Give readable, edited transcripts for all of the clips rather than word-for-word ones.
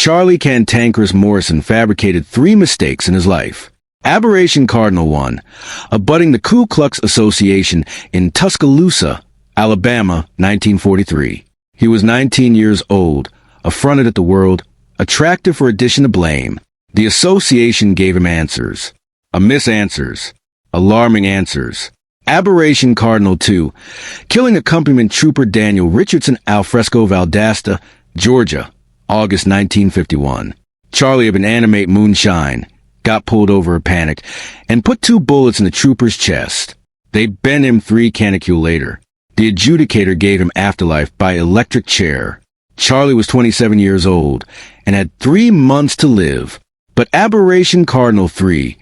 Charlie Cantankerous Morrison fabricated 3 mistakes in his life. Aberration Cardinal 1, abutting the Ku Klux Association in Tuscaloosa, Alabama, 1943. He was 19 years old, affronted at the world, attractive for addition to blame. The association gave him answers. Misanswers. Alarming answers. Aberration Cardinal 2, killing accompaniment trooper Daniel Richardson Alfresco Valdosta, Georgia, August 1951. Charlie of an animate moonshine got pulled over a panic and put 2 bullets in the trooper's chest. They bent him 3 canicule later. The adjudicator gave him afterlife by electric chair. Charlie was 27 years old and had 3 months to live. But Aberration Cardinal 3,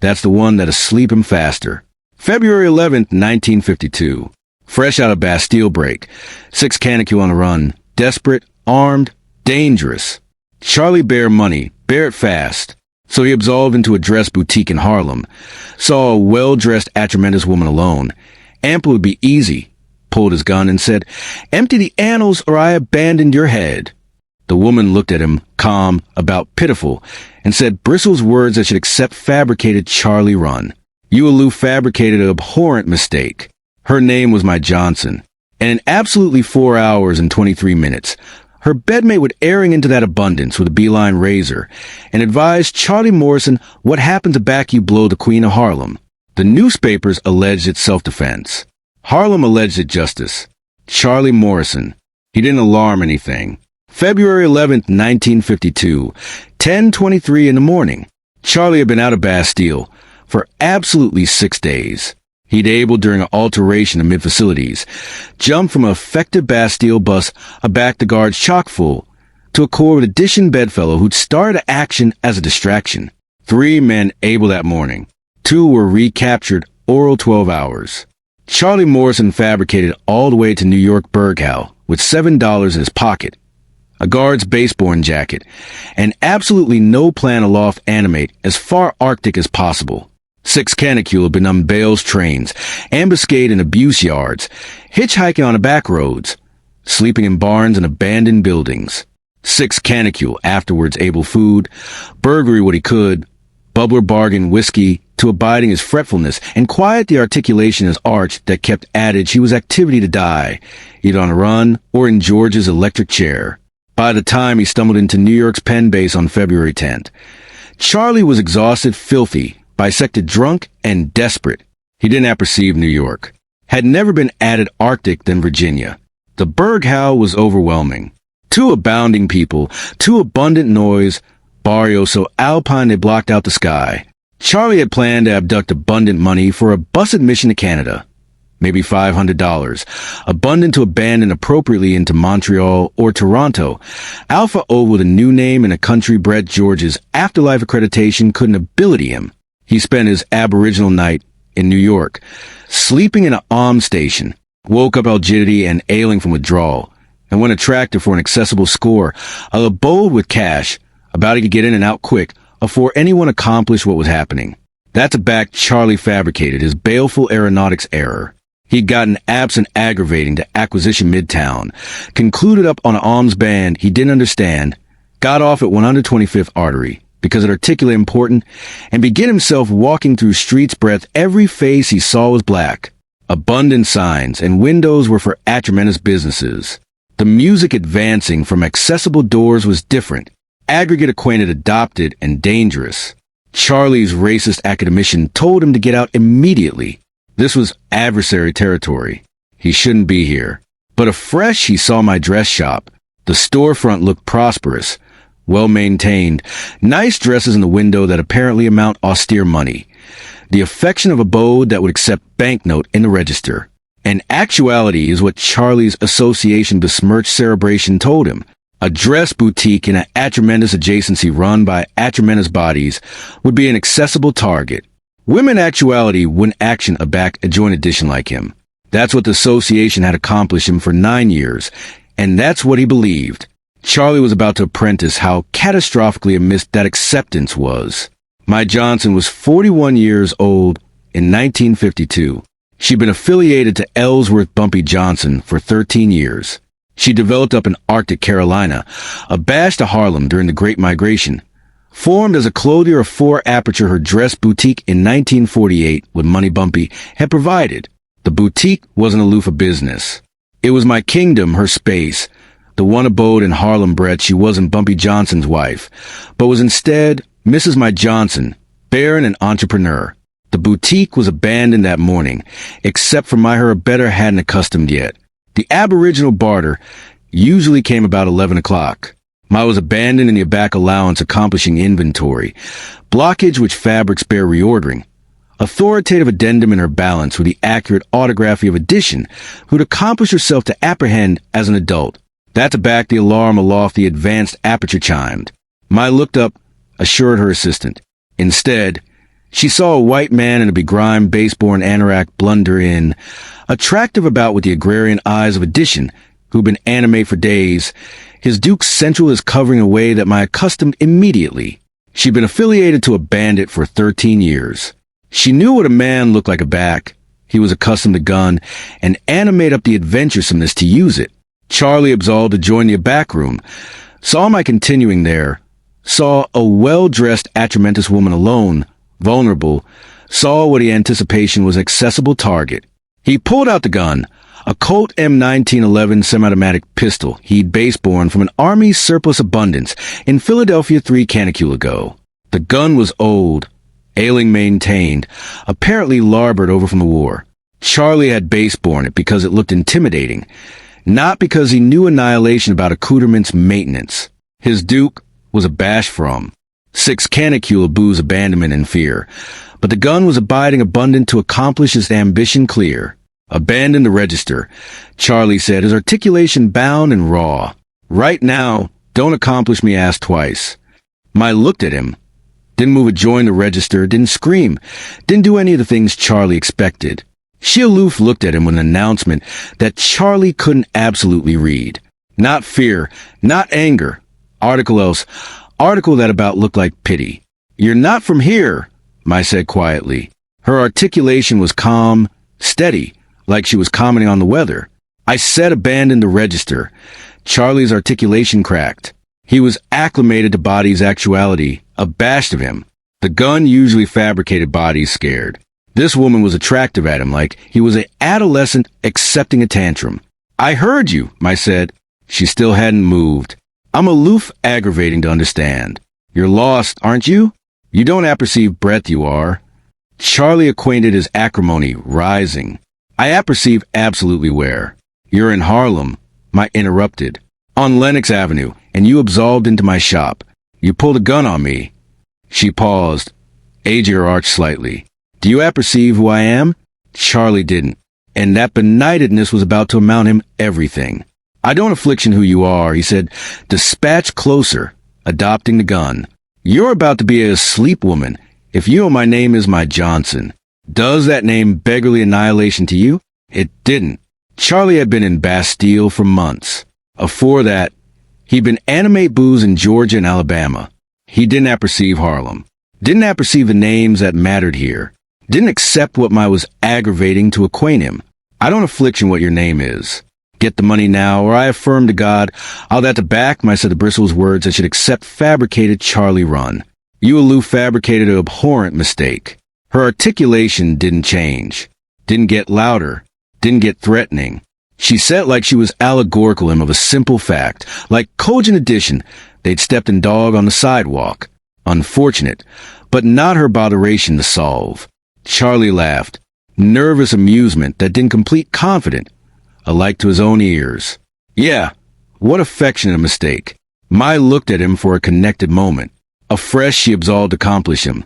that's the one that'll sleep him faster. February 11th, 1952. Fresh out of Bastille break. 6 canicule on the run. Desperate, armed, dangerous. Charlie bare money, bare it fast. So he absolved into a dress boutique in Harlem. Saw a well-dressed, atremendous woman alone. Ample would be easy. Pulled his gun and said, "Empty the annals or I abandon your head." The woman looked at him, calm, about pitiful, and said bristles words that should accept fabricated Charlie run. You aloof fabricated an abhorrent mistake. Her name was my Johnson. And in absolutely 4 hours and 23 minutes, her bedmate would airing into that abundance with a beeline razor and advised Charlie Morrison what happened to back you blow the Queen of Harlem. The newspapers alleged it's self-defense. Harlem alleged it justice. Charlie Morrison. He didn't alarm anything. February 11th, 1952, 10:23 in the morning. Charlie had been out of Bastille for absolutely 6 days. He'd able, during an alteration amid facilities, jump from an effective Bastille bus aback the guards chock full to a Corps of Addition bedfellow who'd started action as a distraction. 3 men able that morning. 2 were recaptured oral 12 hours. Charlie Morrison fabricated all the way to New York Burghow with $7 in his pocket, a guard's baseborn jacket, and absolutely no plan aloft animate as far Arctic as possible. 6 canicule had been on Bales trains, ambuscade in abuse yards, hitchhiking on the back roads, sleeping in barns and abandoned buildings. 6 canicule afterwards able food, burglary what he could, bubbler bargain whiskey to abiding his fretfulness and quiet the articulation as arch that kept adage he was activity to die, either on a run or in George's electric chair. By the time he stumbled into New York's Penn base on February 10th, Charlie was exhausted, filthy, bisected drunk, and desperate. He didn't apperceive New York. Had never been added Arctic than Virginia. The Burghow was overwhelming. Too abounding people, too abundant noise, barrio so alpine they blocked out the sky. Charlie had planned to abduct abundant money for a bus admission to Canada. Maybe $500, abundant to abandon appropriately into Montreal or Toronto. Alpha O with a new name and a country bred George's afterlife accreditation couldn't ability him. He spent his aboriginal night in New York, sleeping in an arm station, woke up algidity and ailing from withdrawal, and went attractive for an accessible score, a abode with cash, about he could get in and out quick, afore anyone accomplished what was happening. That's a back Charlie fabricated, his baleful aeronautics error. He'd gotten absent aggravating to acquisition midtown, concluded up on an alms band he didn't understand, got off at 125th Artery, because it articulate important, and began himself walking through streets breadth every face he saw was black. Abundant signs and windows were for atremendous businesses. The music advancing from accessible doors was different, aggregate acquainted adopted and dangerous. Charlie's racist academician told him to get out immediately. This was adversary territory. He shouldn't be here. But afresh he saw my dress shop. The storefront looked prosperous, well-maintained, nice dresses in the window that apparently amount austere money. The affection of abode that would accept banknote in the register. And actuality is what Charlie's association besmirched cerebration told him. A dress boutique in an atremendous adjacency run by atremendous bodies would be an accessible target. Women actuality wouldn't action a back a joint edition like him. That's what the association had accomplished him for 9 years, and that's what he believed. Charlie was about to apprentice how catastrophically amiss that acceptance was. My Johnson was 41 years old in 1952. She'd been affiliated to Ellsworth Bumpy Johnson for 13 years. She developed up in Arctic Carolina, a bash to Harlem during the Great Migration. Formed as a clothier of four-aperture, her dress boutique in 1948 with money Bumpy had provided. The boutique wasn't aloof of business. It was my kingdom, her space. The one abode in Harlem bred she wasn't Bumpy Johnson's wife, but was instead Mrs. My Johnson, baron and entrepreneur. The boutique was abandoned that morning, except for my her better hadn't accustomed yet. The aboriginal barter usually came about 11 o'clock. My was abandoned in the back allowance accomplishing inventory, blockage which fabrics bear reordering, authoritative addendum in her balance with the accurate autography of addition who'd accomplish herself to apprehend as an adult. That to back the alarm aloft the advanced aperture chimed. My looked up, assured her assistant. Instead, she saw a white man in a begrimed base-born anorak blunder in, attractive about with the agrarian eyes of addition, who'd been animate for days, his Duke's Central is covering a way that my accustomed immediately. She'd been affiliated to a bandit for 13 years. She knew what a man looked like a back. He was accustomed to gun and animate up the adventuresomeness to use it. Charlie absolved to join the back room. Saw my continuing there. Saw a well-dressed atramentous woman alone, vulnerable. Saw what he anticipation was accessible target. He pulled out the gun. A Colt M1911 semi-automatic pistol he'd base-born from an Army surplus abundance in Philadelphia 3 canicule ago. The gun was old, ailing maintained, apparently larboard over from the war. Charlie had base-born it because it looked intimidating, not because he knew annihilation about accoutrements maintenance. His Duke was abashed from. 6 canicule of booze abandonment and fear, but the gun was abiding abundant to accomplish his ambition clear. Abandon the register, Charlie said, his articulation bound and raw. Right now, don't accomplish me asked twice. My looked at him. Didn't move a join the register, didn't scream, didn't do any of the things Charlie expected. She aloof looked at him with an announcement that Charlie couldn't absolutely read. Not fear, not anger. Article else, article that about looked like pity. You're not from here, my said quietly. Her articulation was calm, steady, like she was commenting on the weather. I said abandon the register. Charlie's articulation cracked. He was acclimated to Body's actuality, abashed of him. The gun usually fabricated Body's scared. This woman was attractive at him like he was an adolescent accepting a tantrum. I heard you, I said. She still hadn't moved. I'm aloof, aggravating to understand. You're lost, aren't you? You don't apperceive breath, you are. Charlie acquainted his acrimony, rising. I apperceive absolutely where. You're in Harlem, my interrupted. On Lenox Avenue, and you absolved into my shop. You pulled a gun on me. She paused, aging her arch slightly. Do you apperceive who I am? Charlie didn't, and that benightedness was about to amount him everything. I don't affliction who you are, he said. Dispatch closer, adopting the gun. You're about to be a sleep woman, if you know my name is My Johnson. Does that name beggarly annihilation to you? It didn't. Charlie had been in Bastille for months. Afore that, he'd been animate booze in Georgia and Alabama. He didn't apperceive Harlem. Didn't apperceive the names that mattered here. Didn't accept what my was aggravating to acquaint him. I don't affliction what your name is. Get the money now, or I affirm to God, I'll that to back my said the bristles words I should accept fabricated Charlie run. You aloof fabricated an abhorrent mistake. Her articulation didn't change, didn't get louder, didn't get threatening. She said like she was allegorical him of a simple fact, like cogent addition, they'd stepped in dog on the sidewalk. Unfortunate, but not her botheration to solve. Charlie laughed, nervous amusement that didn't complete confident, alike to his own ears. Yeah, what affectionate mistake. Mai looked at him for a connected moment. Afresh she absolved to accomplish him.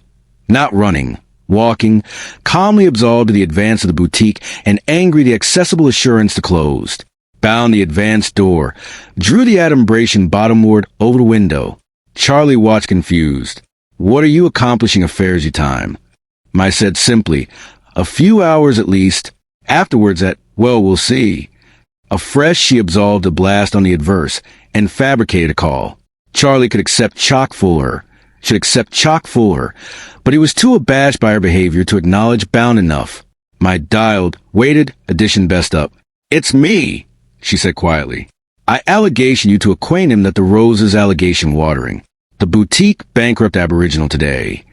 Not running. Walking, calmly absolved to the advance of the boutique and angry the accessible assurance to closed. Bound the advanced door, drew the adumbration bottomward over the window. Charlie watched confused. What are you accomplishing affairs you time? Mai said simply, a few hours at least. Afterwards well, we'll see. Afresh she absolved a blast on the adverse and fabricated a call. Charlie could accept chock-full her. Should accept chock-full her, but he was too abashed by her behavior to acknowledge bound enough. My dialed, waited, addition best up. It's me, she said quietly. I allegation you to acquaint him that the roses allegation watering. The boutique bankrupt aboriginal today.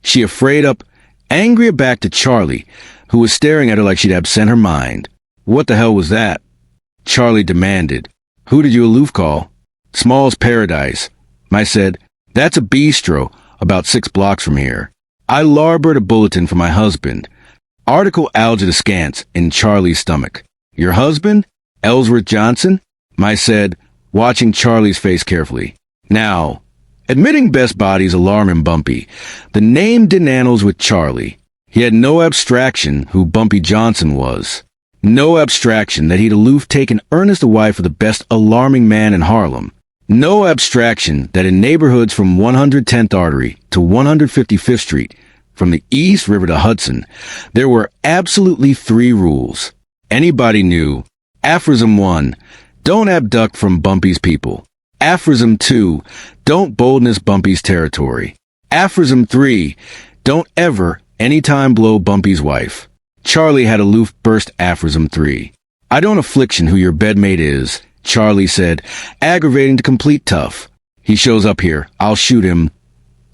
She afraid up, angry back to Charlie, who was staring at her like she'd absent her mind. What the hell was that? Charlie demanded. Who did you aloof call? Small's Paradise. I said, that's a bistro, about 6 blocks from here. I larboard a bulletin for my husband. Article algid askance in Charlie's stomach. Your husband? Ellsworth Johnson? I said, watching Charlie's face carefully. Now, admitting best bodies alarm him Bumpy. The name didn't annals with Charlie. He had no abstraction who Bumpy Johnson was. No abstraction that he'd aloof taken Ernest the wife of the best alarming man in Harlem. No abstraction that in neighborhoods from 110th Artery to 155th Street, from the East River to Hudson, there were absolutely 3 rules. Anybody knew. Aphorism 1, don't abduct from Bumpy's people. Aphorism 2, don't boldness Bumpy's territory. Aphorism 3, don't ever, anytime blow Bumpy's wife. Charlie had aloof burst aphorism 3. I don't affliction who your bedmate is, Charlie said, aggravating to complete tough. He shows up here, I'll shoot him.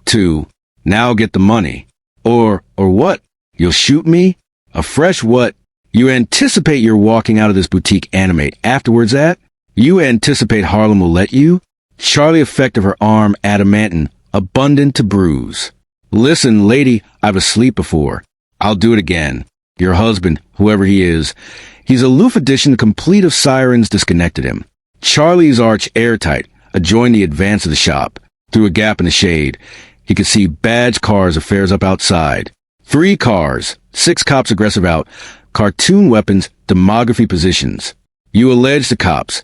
2. Now get the money. Or what? You'll shoot me? A fresh what? You anticipate you're walking out of this boutique animate afterwards at? You anticipate Harlem will let you? Charlie effect of her arm adamantine, abundant to bruise. Listen, lady, I've asleep before. I'll do it again. Your husband, whoever he is, he's aloof addition complete of sirens disconnected him. Charlie's arch airtight, adjoined the advance of the shop. Through a gap in the shade, he could see badge cars affairs up outside. 3 cars, 6 cops aggressive out, cartoon weapons, demography positions. You allege the cops.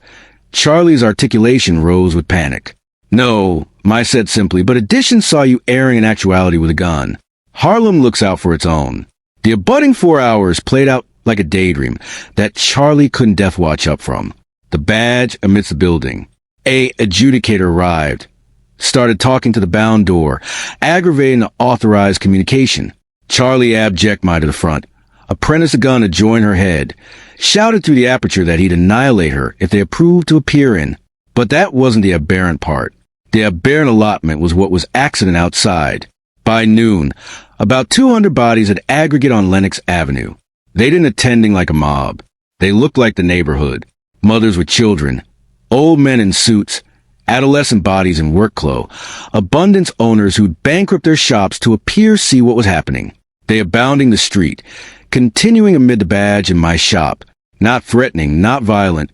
Charlie's articulation rose with panic. No, I said simply, but addition saw you airing in actuality with a gun. Harlem looks out for its own. The abutting 4 hours played out like a daydream that Charlie couldn't death watch up from. The badge amidst the building. A adjudicator arrived. Started talking to the bound door, aggravating the authorized communication. Charlie abject to the front. Apprentice a gun adjoined her head. Shouted through the aperture that he'd annihilate her if they approved to appear in. But that wasn't the aberrant part. The aberrant allotment was what was accident outside. By noon, about 200 bodies had aggregate on Lenox Avenue. They didn't attending like a mob. They looked like the neighborhood. Mothers with children. Old men in suits. Adolescent bodies in work clothes. Abundance owners who'd bankrupt their shops to appear see what was happening. They abounding the street. Continuing amid the badge in my shop. Not threatening, not violent.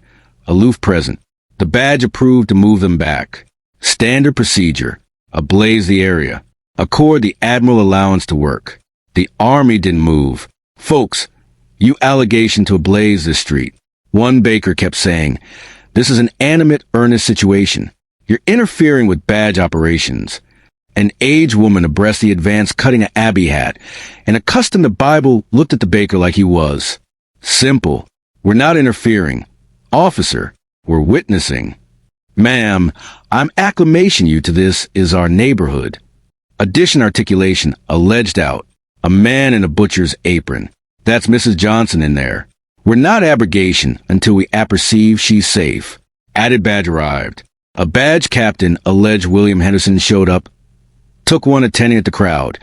Aloof present. The badge approved to move them back. Standard procedure. Ablaze the area. Accord the admiral allowance to work. The army didn't move. Folks, you allegation to ablaze this street. One baker kept saying, this is an animate, earnest situation. You're interfering with badge operations. An aged woman abreast the advance cutting an abbey hat, and accustomed to Bible looked at the baker like he was. Simple. We're not interfering. Officer, we're witnessing. Ma'am, I'm acclamation you to this is our neighborhood. Addition articulation, alleged out. A man in a butcher's apron. That's Mrs. Johnson in there. We're not abrogation until we apperceive she's safe. Added badge arrived. A badge captain, alleged William Henderson, showed up, took one attending at the crowd,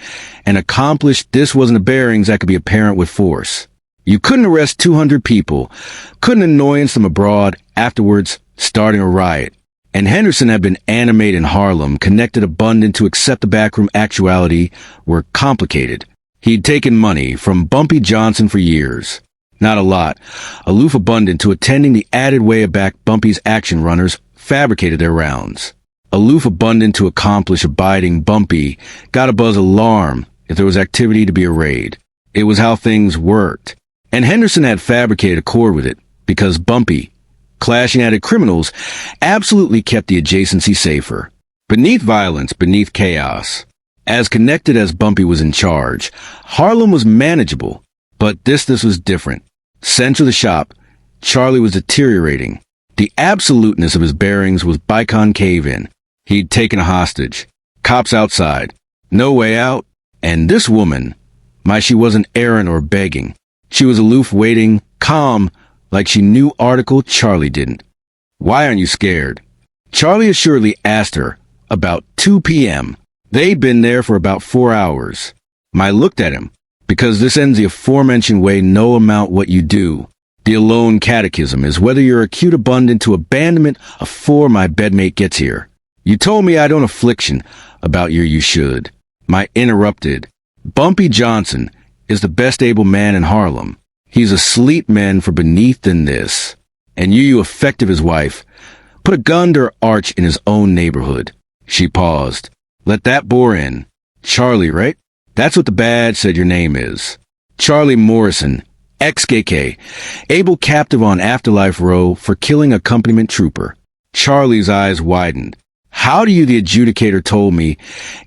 and accomplished this wasn't a bearings that could be apparent with force. You couldn't arrest 200 people, couldn't annoyance them abroad, afterwards starting a riot. And Henderson had been animated in Harlem, connected abundant to accept the backroom actuality were complicated. He'd taken money from Bumpy Johnson for years. Not a lot. Aloof abundant to attending the added way of back Bumpy's action runners fabricated their rounds. Aloof abundant to accomplish abiding Bumpy got a buzz alarm if there was activity to be arrayed. It was how things worked. And Henderson had fabricated accord with it because Bumpy, clashing added criminals, absolutely kept the adjacency safer. Beneath violence, beneath chaos. As connected as Bumpy was in charge, Harlem was manageable, but this was different. Center of the shop, Charlie was deteriorating. The absoluteness of his bearings was Bicon cave-in. He'd taken a hostage. Cops outside. No way out. And this woman, she wasn't errant or begging. She was aloof waiting, calm, like she knew article Charlie didn't. Why aren't you scared? Charlie assuredly asked her. About 2 p.m. They'd been there for about 4 hours. I looked at him. Because this ends the aforementioned way no amount what you do. The alone catechism is whether you're acute abundant to abandonment afore my bedmate gets here. You told me I don't affliction about you should. My interrupted. Bumpy Johnson is the best able man in Harlem. He's asleep man for beneath than this. And you effective his wife. Put a gun to her arch in his own neighborhood. She paused. Let that bore in. Charlie, right? That's what the badge said your name is. Charlie Morrison, ex-KKK, able captive on Afterlife Row for killing accompaniment trooper. Charlie's eyes widened. How do you, the adjudicator told me,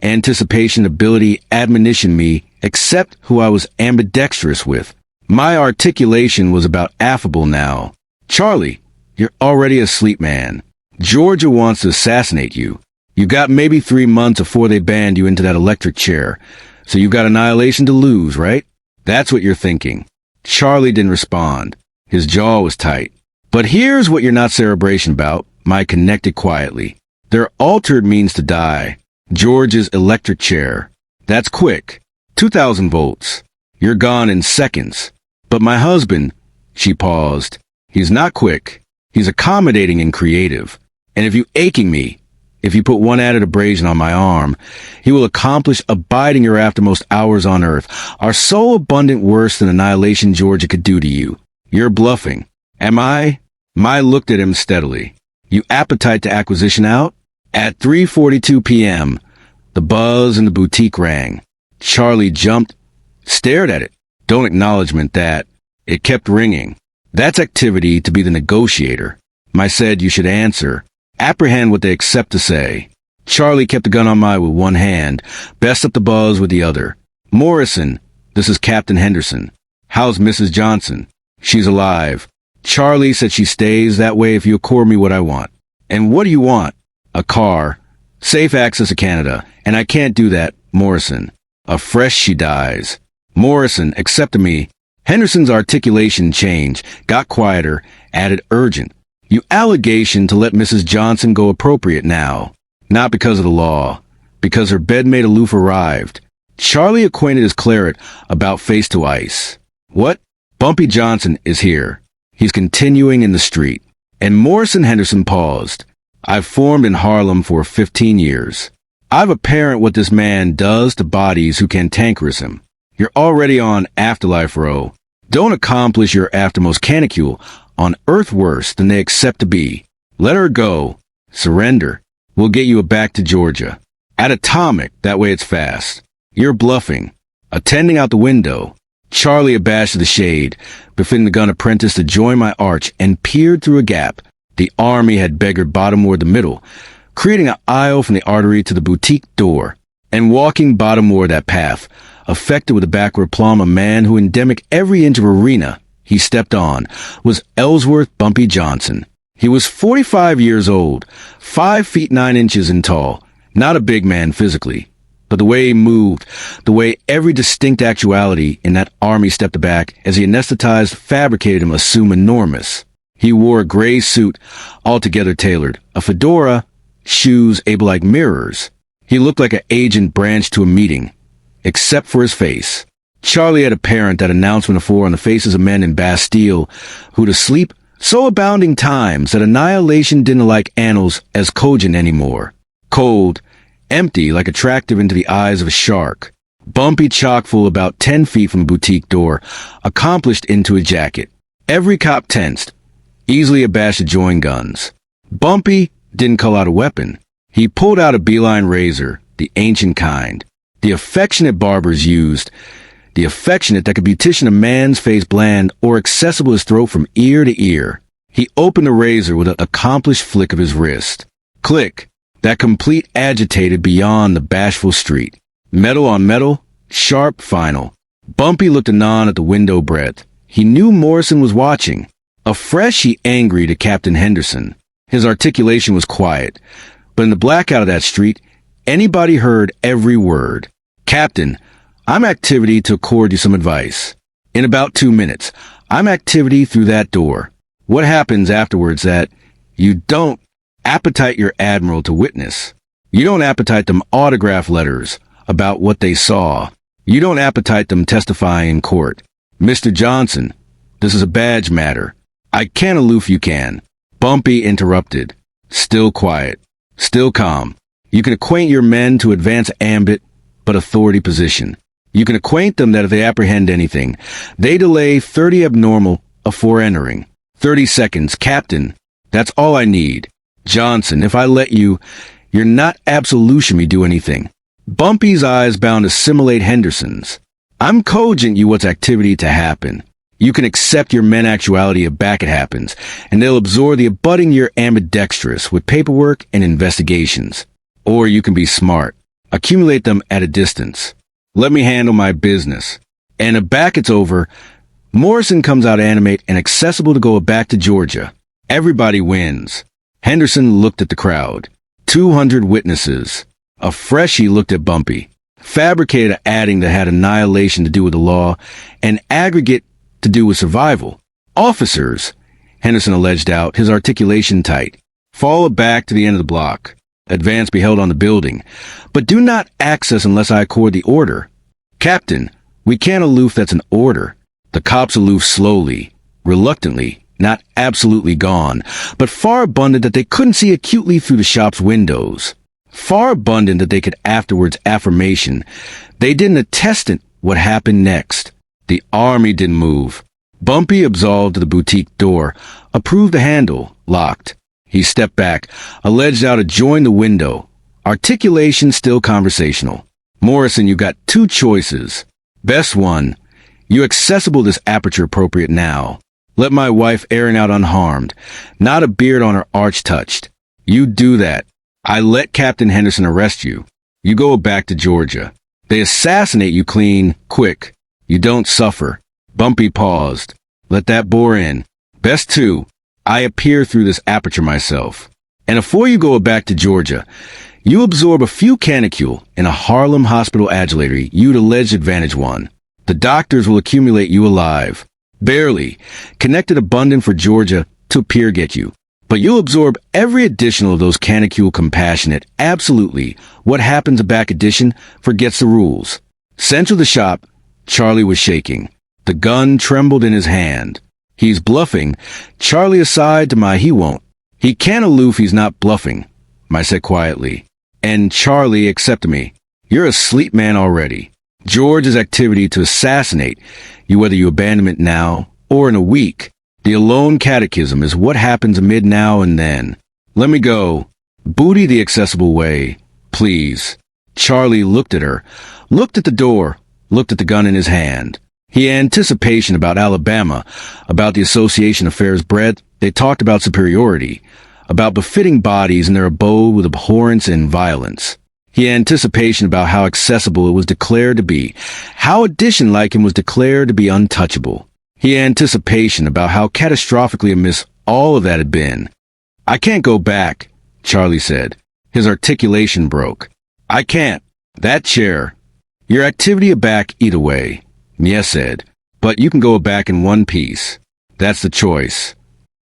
anticipation, ability, admonition me, accept who I was ambidextrous with? My articulation was about affable now. Charlie, you're already asleep, man. Georgia wants to assassinate you. You got maybe 3 months before they banned you into that electric chair. So you've got annihilation to lose, right? That's what you're thinking. Charlie didn't respond. His jaw was tight. But here's what you're not cerebration about. My connected quietly. Their altered means to die. George's electric chair. That's quick. 2,000 volts. You're gone in seconds. But my husband, she paused. He's not quick. He's accommodating and creative. And if you aching me, if you put one added abrasion on my arm, he will accomplish abiding your aftermost hours on earth are so abundant worse than annihilation Georgia could do to you. You're bluffing. Am I? Mai looked at him steadily. You appetite to acquisition out? At 3:42 p.m., the buzz in the boutique rang. Charlie jumped, stared at it. Don't acknowledgement that. It kept ringing. That's activity to be the negotiator. Mai said you should answer. Apprehend what they accept to say. Charlie kept the gun on Mai with one hand, best up the buzz with the other. Morrison, this is Captain Henderson. How's Mrs. Johnson? She's alive. Charlie said she stays that way if you accord me what I want. And what do you want? A car. Safe access to Canada. And I can't do that, Morrison. Afresh she dies. Morrison, accept me. Henderson's articulation changed, got quieter, added urgent. You allegation to let Mrs. Johnson go appropriate now. Not because of the law. Because her bedmate aloof arrived. Charlie acquainted his claret about face to ice. What? Bumpy Johnson is here. He's continuing in the street. And Morrison Henderson paused. I've formed in Harlem for 15 years. I've apparent what this man does to bodies who cantankerous him. You're already on Afterlife Row. Don't accomplish your aftermost canicule on earth worse than they accept to be. Let her go. Surrender. We'll get you back to Georgia. At atomic, that way it's fast. You're bluffing. Attending out the window. Charlie abashed the shade, befitting the gun apprentice to join my arch, and peered through a gap. The army had beggared bottomward the middle, creating an aisle from the artery to the boutique door, and walking bottomward that path, affected with a backward plumb, a man who endemic every inch of arena he stepped on was Ellsworth Bumpy Johnson. He was 45 years old, 5 feet 9 inches in tall, not a big man physically, but the way he moved, the way every distinct actuality in that army stepped back as he anesthetized, fabricated him assume enormous. He wore a gray suit, altogether tailored, a fedora, shoes able like mirrors. He looked like an agent branched to a meeting, except for his face. Charlie had apparent that announcement afore on the faces of men in Bastille, who to sleep so abounding times that annihilation didn't like annals as cogent anymore. Cold, empty, like attractive into the eyes of a shark. Bumpy chock full about 10 feet from the boutique door, accomplished into a jacket. Every cop tensed, easily abashed to join guns. Bumpy didn't cull out a weapon. He pulled out a beeline razor, the ancient kind. The affectionate barbers used, the affectionate that could beautician a man's face bland or accessible his throat from ear to ear. He opened the razor with an accomplished flick of his wrist. Click, that complete agitated beyond the bashful street. Metal on metal, sharp, final. Bumpy looked anon at the window breadth. He knew Morrison was watching. Afresh he angry to Captain Henderson. His articulation was quiet, but in the blackout of that street, anybody heard every word. Captain, I'm activity to accord you some advice. In about 2 minutes, I'm activity through that door. What happens afterwards that, You don't appetite your admiral to witness. You don't appetite them autograph letters about what they saw. You don't appetite them testifying in court. Mr. Johnson, this is a badge matter. I can't aloof you can. Bumpy interrupted. Still quiet. Still calm. You can acquaint your men to advance ambit, but authority position. You can acquaint them that if they apprehend anything, they delay 30 abnormal afore entering. 30 seconds, Captain. That's all I need. Johnson, if I let you, you're not absolution me do anything. Bumpy's eyes bound to simulate Henderson's. I'm cogent you what's activity to happen. You can accept your men actuality aback it happens, and they'll absorb the abutting your ambidextrous with paperwork and investigations. Or you can be smart. Accumulate them at a distance. Let me handle my business. And aback it's over, Morrison comes out animate and accessible to go back to Georgia. Everybody wins. Henderson looked at the crowd. 200 witnesses. Afresh he looked at Bumpy. Fabricated adding that had annihilation to do with the law, and aggregate to do with survival. Officers, Henderson alleged out, his articulation tight. Follow back to the end of the block. Advance be held on the building, but do not access unless I accord the order. Captain, we can't aloof, that's an order. The cops aloof slowly, reluctantly, not absolutely gone, but far abundant that they couldn't see acutely through the shop's windows. Far abundant that they could afterwards affirmation. They didn't attest it what happened next. The army didn't move. Bumpy absolved to the boutique door, approved the handle, locked. He stepped back, alleged out adjoin the window. Articulation still conversational. Morrison, you got two choices. Best one, you accessible this aperture appropriate now. Let my wife airing out unharmed, not a beard on her arch touched. You do that. I let Captain Henderson arrest you. You go back to Georgia. They assassinate you clean, quick. You don't suffer. Bumpy paused. Let that bore in. Best two, I appear through this aperture myself. And afore you go back to Georgia, you absorb a few canicule in a Harlem hospital adulatory you'd alleged advantage one. The doctors will accumulate you alive. Barely. Connected abundant for Georgia to appear get you. But you'll absorb every additional of those canicule compassionate. Absolutely. What happens a back addition forgets the rules. Central the shop, Charlie was shaking. The gun trembled in his hand. He's bluffing. Charlie aside to my he won't. He can't aloof he's not bluffing, I said quietly. And Charlie accept me. You're a sleep man already. George's activity to assassinate you whether you abandon it now or in a week. The alone catechism is what happens amid now and then. Let me go. Booty the accessible way, please. Charlie looked at her, looked at the door, looked at the gun in his hand. He had anticipation about Alabama, about the association affairs bred. They talked about superiority, about befitting bodies in their abode with abhorrence and violence. He had anticipation about how accessible it was declared to be, how addition like him was declared to be untouchable. He had anticipation about how catastrophically amiss all of that had been. I can't go back, Charlie said. His articulation broke. I can't. That chair. Your activity aback either way. Yes said. But you can go back in one piece. That's the choice.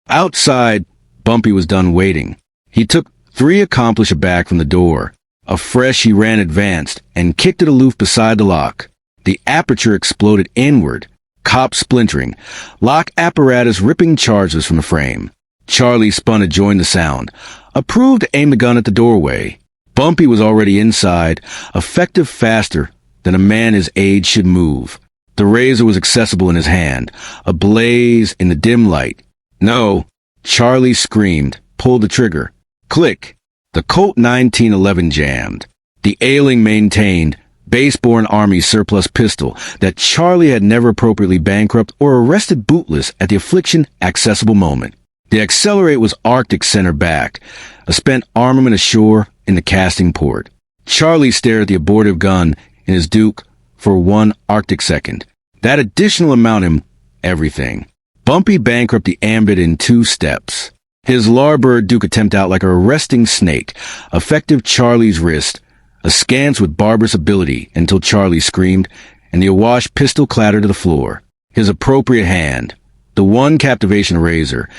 Outside, Bumpy was done waiting. He took 3 accomplished aback from the door. Afresh he ran advanced and kicked it aloof beside the lock. The aperture exploded inward. Cop splintering. Lock apparatus ripping charges from the frame. Charlie spun to join the sound. Approved to aim the gun at the doorway. Bumpy was already inside, effective faster than a man his age should move. The razor was accessible in his hand, ablaze in the dim light. No, Charlie screamed, pulled the trigger. Click. The Colt 1911 jammed. The ailing maintained, base-born Army surplus pistol that Charlie had never appropriately bankrupt or arrested bootless at the affliction accessible moment. The accelerate was Arctic center back, a spent armament ashore in the casting port. Charlie stared at the abortive gun in his Duke for 1 Arctic second. That additional amount him everything. Bumpy bankrupt the ambit in 2 steps. His larbird Duke attempt out like a arresting snake, effective Charlie's wrist, askance with barbarous ability until Charlie screamed, and the awash pistol clattered to the floor. His appropriate hand, the one captivation razor,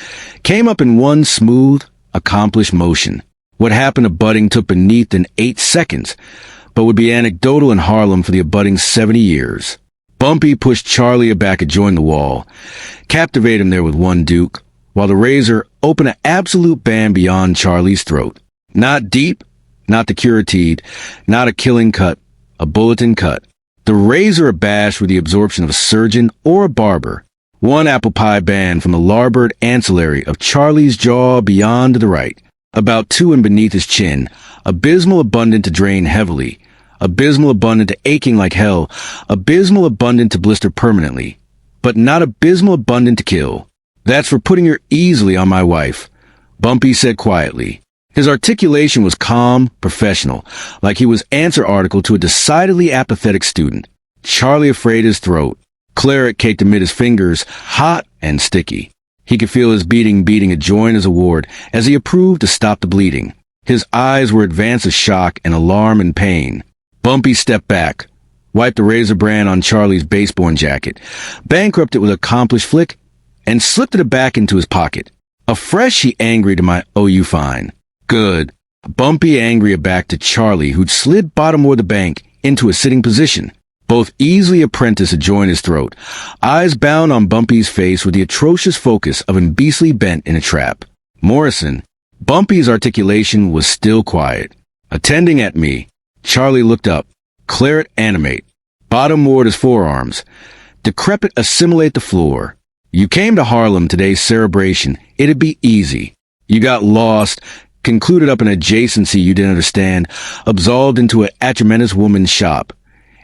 came up in one smooth, accomplished motion. What happened to Budding took beneath in 8 seconds, but would be anecdotal in Harlem for the abutting 70 years. Bumpy pushed Charlie aback adjoining the wall, captivated him there with one duke, while the razor opened an absolute band beyond Charlie's throat. Not deep, not the curatide, not a killing cut, a bulletin cut. The razor abashed with the absorption of a surgeon or a barber. One apple pie band from the larboard ancillary of Charlie's jaw beyond to the right, about 2 and beneath his chin, abysmal abundant to drain heavily, abysmal abundant to aching like hell, abysmal abundant to blister permanently, but not abysmal abundant to kill. That's for putting her easily on my wife, Bumpy said quietly. His articulation was calm, professional, like he was answer article to a decidedly apathetic student. Charlie afraid his throat. Claret caked amid his fingers, hot and sticky. He could feel his beating a joint as a ward as he approved to stop the bleeding. His eyes were advanced of shock and alarm and pain. Bumpy stepped back, wiped the razor brand on Charlie's baseball jacket, bankrupted with an accomplished flick, and slipped it back into his pocket. Afresh he angry to my OU fine. Good. Bumpy angry back to Charlie, who'd slid bottomward the bank into a sitting position. Both easily apprentice adjoined his throat, eyes bound on Bumpy's face with the atrocious focus of an beastly bent in a trap. Morrison. Bumpy's articulation was still quiet. Attending at me. Charlie looked up. Claret animate. Bottomward his forearms. Decrepit assimilate the floor. You came to Harlem today's celebration. It'd be easy. You got lost, concluded up an adjacency you didn't understand, absolved into an atremendous woman's shop.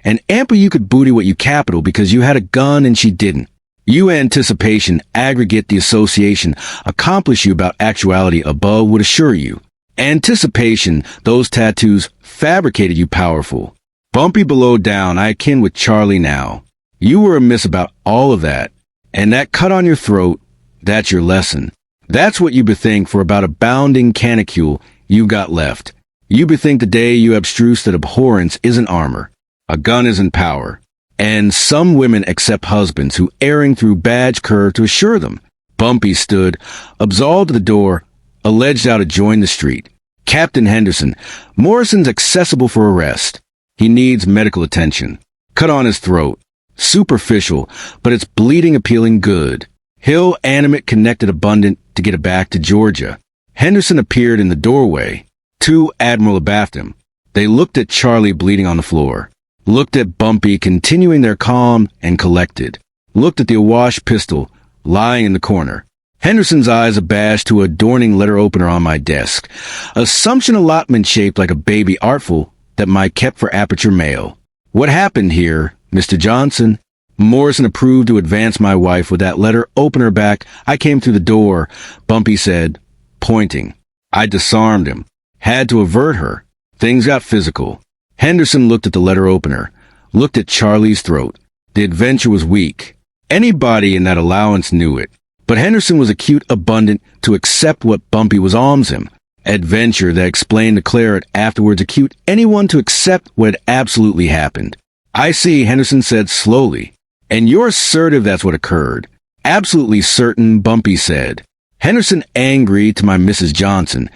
And ample you could booty what you capital because you had a gun and she didn't. You anticipation, aggregate the association, accomplish you about actuality above would assure you. Anticipation, those tattoos, fabricated you powerful. Bumpy below down, I akin with Charlie now. You were amiss about all of that. And that cut on your throat, that's your lesson. That's what you bethink for about a bounding canicule you got left. You bethink the day you abstruse that abhorrence isn't armor. A gun isn't power. And some women accept husbands who erring through badge curve to assure them. Bumpy stood, absolved at the door, alleged out adjoin the street. Captain Henderson, Morrison's accessible for arrest. He needs medical attention. Cut on his throat. Superficial, but it's bleeding appealing good. Hill animate connected abundant to get it back to Georgia. Henderson appeared in the doorway. 2 Admiral abaft him. They looked at Charlie bleeding on the floor. Looked at Bumpy continuing their calm and collected. Looked at the awash pistol lying in the corner. Henderson's eyes abashed to adorning letter opener on my desk. Assumption allotment shaped like a baby artful that might kept for aperture mail. What happened here, Mr. Johnson? Morrison approved to advance my wife with that letter opener back. I came through the door, Bumpy said, pointing. I disarmed him. Had to avert her. Things got physical. Henderson looked at the letter opener, looked at Charlie's throat. The adventure was weak. Anybody in that allowance knew it. But Henderson was acute abundant to accept what Bumpy was alms him. Adventure that explained to Claret afterwards acute anyone to accept what had absolutely happened. I see, Henderson said slowly. And you're assertive that's what occurred. Absolutely certain, Bumpy said. Henderson angry to my Mrs. Johnson.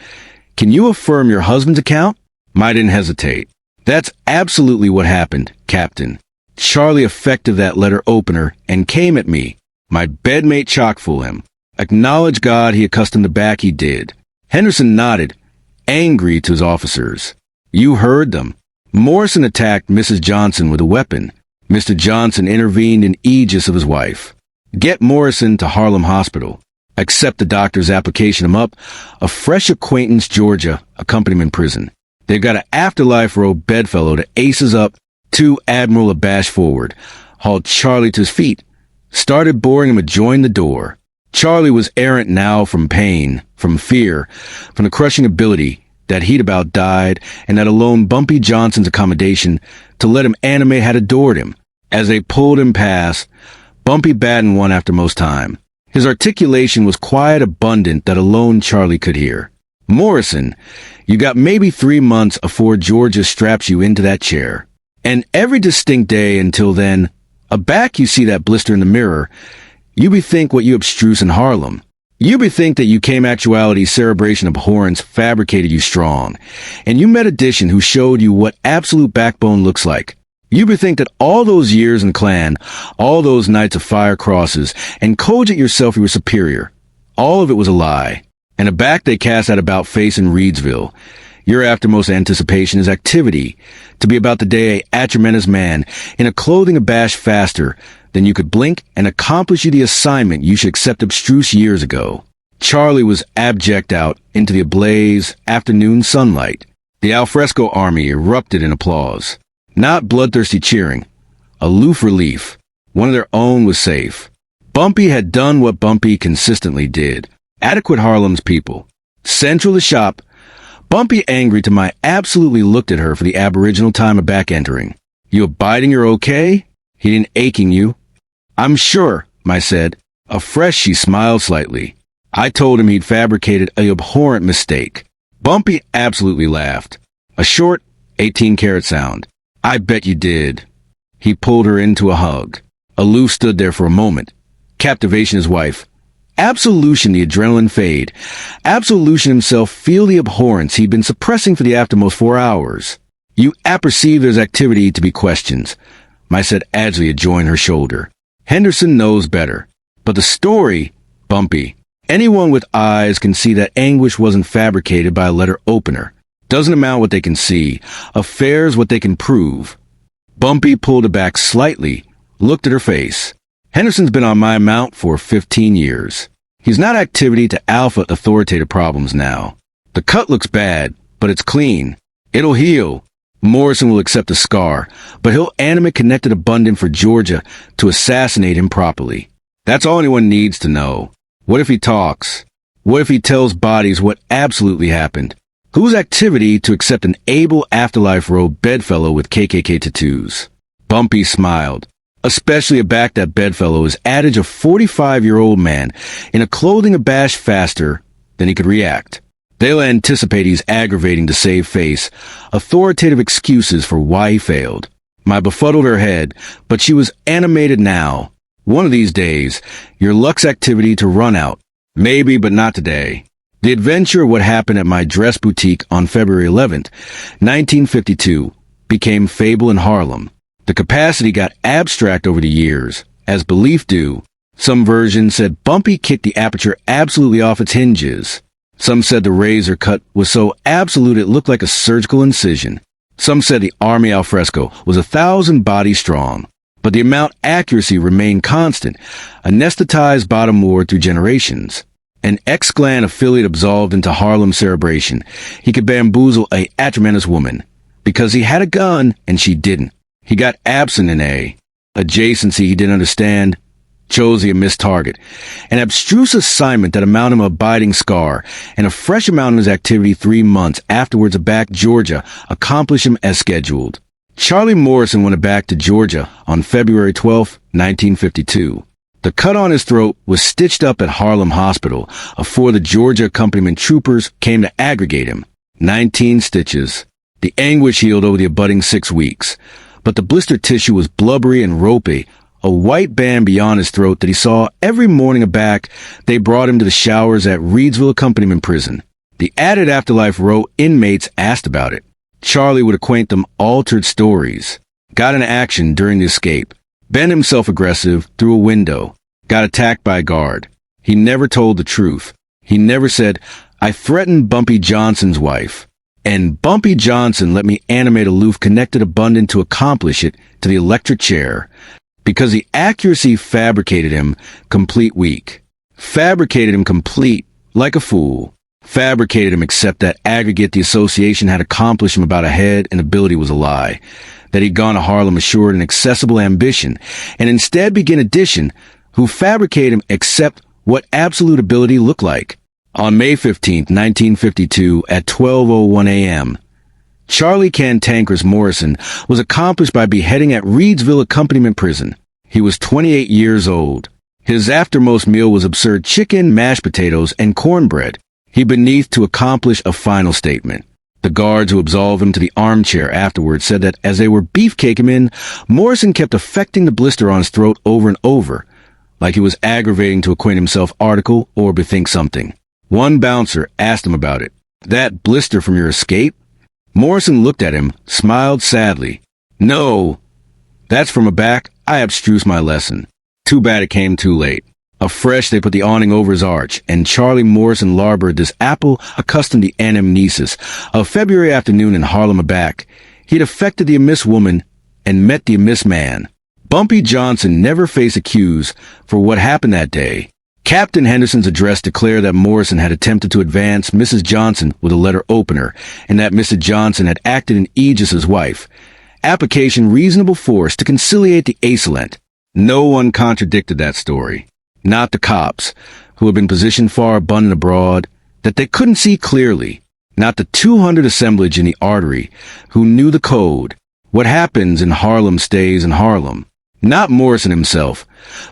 Can you affirm your husband's account? I didn't hesitate. That's absolutely what happened, Captain. Charlie effective that letter opener and came at me. My bedmate chock-full him. Acknowledge God he accustomed to back he did. Henderson nodded, angry to his officers. You heard them. Morrison attacked Mrs. Johnson with a weapon. Mr. Johnson intervened in aegis of his wife. Get Morrison to Harlem Hospital. Accept the doctor's application him up. A fresh acquaintance, Georgia, accompany him in prison. They've got an afterlife robe bedfellow to aces up. 2 Admiral abashed forward. Hauled Charlie to his feet. Started boring him adjoin the door. Charlie was errant now from pain, from fear, from the crushing ability that he'd about died, and that alone Bumpy Johnson's accommodation to let him animate had adored him. As they pulled him past, Bumpy battened one after most time. His articulation was quiet abundant that alone Charlie could hear. Morrison, you got maybe 3 months afore Georgia straps you into that chair. And every distinct day until then, aback you see that blister in the mirror, you bethink what you abstruse in Harlem. You bethink that you came actuality's cerebration abhorrence fabricated you strong, and you met addition who showed you what absolute backbone looks like. You bethink that all those years in clan, all those nights of fire crosses, and cogit yourself you were superior. All of it was a lie, and a back they cast at about face in Reedsville. Your aftermost anticipation is activity, to be about the day a atremendous man, in a clothing abashed faster than you could blink and accomplish you the assignment you should accept abstruse years ago. Charlie was abject out into the ablaze afternoon sunlight. The alfresco army erupted in applause. Not bloodthirsty cheering. Aloof relief. One of their own was safe. Bumpy had done what Bumpy consistently did. Adequate Harlem's people. Central to shop. Bumpy, angry to my absolutely, looked at her for the aboriginal time of back entering. You abiding you're okay? He didn't aching you. I'm sure, I said. Afresh, she smiled slightly. I told him he'd fabricated a abhorrent mistake. Bumpy absolutely laughed. A short, 18-carat sound. I bet you did. He pulled her into a hug. Aloof stood there for a moment. Captivation his wife. Absolution the adrenaline fade. Absolution himself feel the abhorrence he'd been suppressing for the aftermost 4 hours. You apperceive there's activity to be questions. I said agilely adjoining her shoulder. Henderson knows better. But the story, Bumpy. Anyone with eyes can see that anguish wasn't fabricated by a letter opener. Doesn't amount what they can see. Affairs what they can prove. Bumpy pulled it back slightly, looked at her face. Henderson's been on my mount for 15 years. He's not activity to alpha authoritative problems now. The cut looks bad, but it's clean. It'll heal. Morrison will accept the scar, but he'll animate connected abundant for Georgia to assassinate him properly. That's all anyone needs to know. What if he talks? What if he tells bodies what absolutely happened? Whose activity to accept an able afterlife robe bedfellow with KKK tattoos? Bumpy smiled. Especially a back that bedfellow is adage of 45-year-old man in a clothing abashed faster than he could react. They'll anticipate he's aggravating to save face, authoritative excuses for why he failed. I befuddled her head, but she was animated now. One of these days, your luck's activity to run out. Maybe, but not today. The adventure of what happened at my dress boutique on February 11th, 1952, became fable in Harlem. The capacity got abstract over the years, as belief do. Some versions said Bumpy kicked the aperture absolutely off its hinges. Some said the razor cut was so absolute it looked like a surgical incision. Some said the army alfresco was 1,000 bodies strong. But the amount accuracy remained constant, anesthetized bottom ward through generations. An ex-Klan affiliate absolved into Harlem cerebration, he could bamboozle a tremendous woman. Because he had a gun and she didn't. He got absent in a adjacency he didn't understand. Chose a missed target. An abstruse assignment that amounted to an abiding scar, and a fresh amount of his activity 3 months afterwards back Georgia accomplished him as scheduled. Charlie Morrison went back to Georgia on February 12, 1952. The cut on his throat was stitched up at Harlem Hospital afore the Georgia accompaniment troopers came to aggregate him. 19 stitches. The anguish healed over the abutting 6 weeks, but the blister tissue was blubbery and ropey, a white band beyond his throat that he saw every morning aback. They brought him to the showers at Reedsville accompaniment prison. The added afterlife row inmates asked about it. Charlie would acquaint them altered stories. Got into action during the escape. Been himself aggressive through a window. Got attacked by a guard. He never told the truth. He never said, I threatened Bumpy Johnson's wife. And Bumpy Johnson let me animate aloof connected abundant to accomplish it to the electric chair. Because the accuracy fabricated him complete weak. Fabricated him complete like a fool. Fabricated him except that aggregate the association had accomplished him about a head and ability was a lie. That he'd gone to Harlem assured an accessible ambition, and instead began addition, who fabricated him except what absolute ability looked like. On May 15, 1952, at 12:01 a.m., Charlie Cantankerous Morrison was accomplished by beheading at Reedsville accompaniment prison. He was 28 years old. His aftermost meal was absurd chicken, mashed potatoes, and cornbread. He beneath to accomplish a final statement. The guards who absolved him to the armchair afterwards said that as they were beefcaking him in, Morrison kept affecting the blister on his throat over and over, like he was aggravating to acquaint himself article or bethink something. One bouncer asked him about it. That blister from your escape? Morrison looked at him, smiled sadly. No, that's from a back. I abstruse my lesson. Too bad it came too late. Afresh, they put the awning over his arch, and Charlie Morrison larboard this apple accustomed the anamnesis of February afternoon in Harlem aback. He'd affected the amiss woman and met the amiss man. Bumpy Johnson never faced accused for what happened that day. Captain Henderson's address declared that Morrison had attempted to advance Mrs. Johnson with a letter opener, and that Mrs. Johnson had acted in aegis as wife. Application reasonable force to conciliate the excellent. No one contradicted that story. Not the cops, who had been positioned far abundant abroad, that they couldn't see clearly. Not the 200 assemblage in the artery, who knew the code. What happens in Harlem stays in Harlem. Not Morrison himself,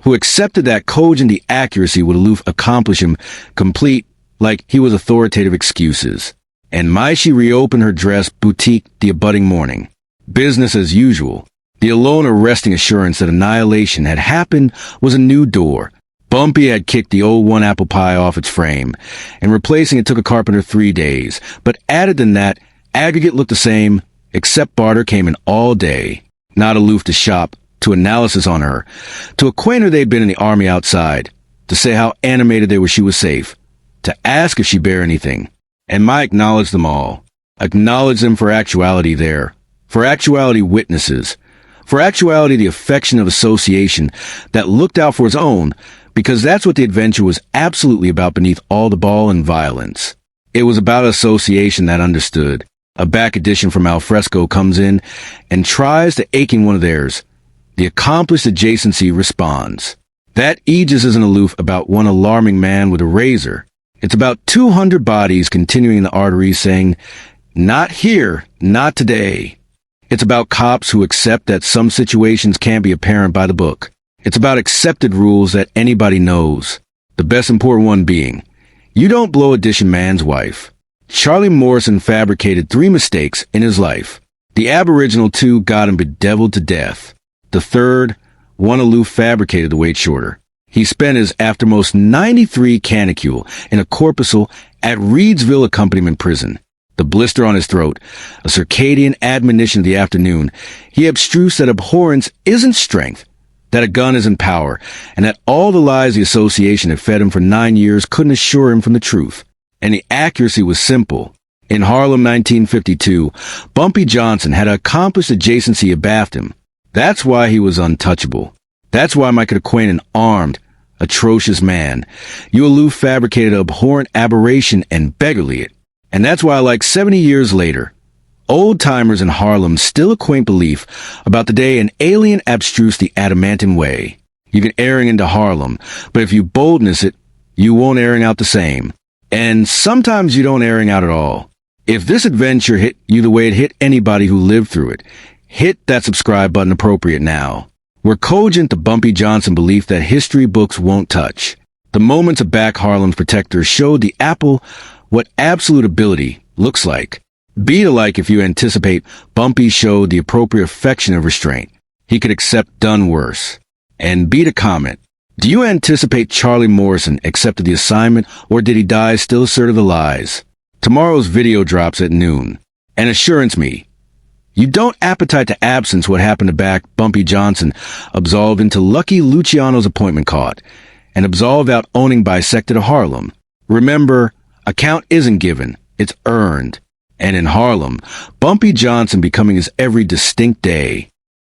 who accepted that cogent the accuracy would aloof accomplish him complete, like he was authoritative excuses. And Maishi reopened her dress boutique the abutting morning. Business as usual. The alone arresting assurance that annihilation had happened was a new door. Bumpy had kicked the old one apple pie off its frame, and replacing it took a carpenter 3 days. But added than that, aggregate looked the same, except barter came in all day. Not aloof to shop, to analysis on her, to acquaint her they'd been in the army outside, to say how animated they were she was safe, to ask if she bare anything. And I acknowledged them all. Acknowledged them for actuality there, for actuality witnesses, for actuality the affection of association that looked out for its own, because that's what the adventure was absolutely about beneath all the ball and violence. It was about association that understood. A back edition from Alfresco comes in and tries the aching one of theirs. The accomplished adjacency responds. That aegis isn't aloof about one alarming man with a razor. It's about 200 bodies continuing the arteries saying, not here, not today. It's about cops who accept that some situations can't be apparent by the book. It's about accepted rules that anybody knows. The best important one being, you don't blow addition man's wife. Charlie Morrison fabricated 3 mistakes in his life. The aboriginal 2 got him bedeviled to death. The third, one aloof fabricated the wait shorter. He spent his aftermost 93 canicule in a corpuscle at Reedsville accompaniment prison. The blister on his throat, a circadian admonition of the afternoon. He abstrused that abhorrence isn't strength, that a gun isn't power, and that all the lies the association had fed him for 9 years couldn't assure him from the truth. And the accuracy was simple. In Harlem 1952, Bumpy Johnson had accomplished adjacency abaft him. That's why he was untouchable. That's why Mike could acquaint an armed, atrocious man. You aloof fabricated abhorrent aberration and beggarly it. And that's why, like 70 years later, old-timers in Harlem still acquaint belief about the day an alien abstrused the adamantine way. You can airing into Harlem, but if you boldness it, you won't airing out the same. And sometimes you don't airing out at all. If this adventure hit you the way it hit anybody who lived through it, hit that subscribe button appropriate now. We're cogent the Bumpy Johnson belief that history books won't touch. The moments of back Harlem's protectors showed the apple what absolute ability looks like. Be alike if you anticipate Bumpy showed the appropriate affection of restraint. He could accept done worse. And be to comment. Do you anticipate Charlie Morrison accepted the assignment, or did he die still assertive the lies? Tomorrow's video drops at noon. And assurance me, you don't appetite to absence what happened to back Bumpy Johnson, absolved into Lucky Luciano's appointment caught, and absolved out owning bisected of Harlem. Remember, account isn't given, it's earned. And in Harlem, Bumpy Johnson becoming his every distinct day.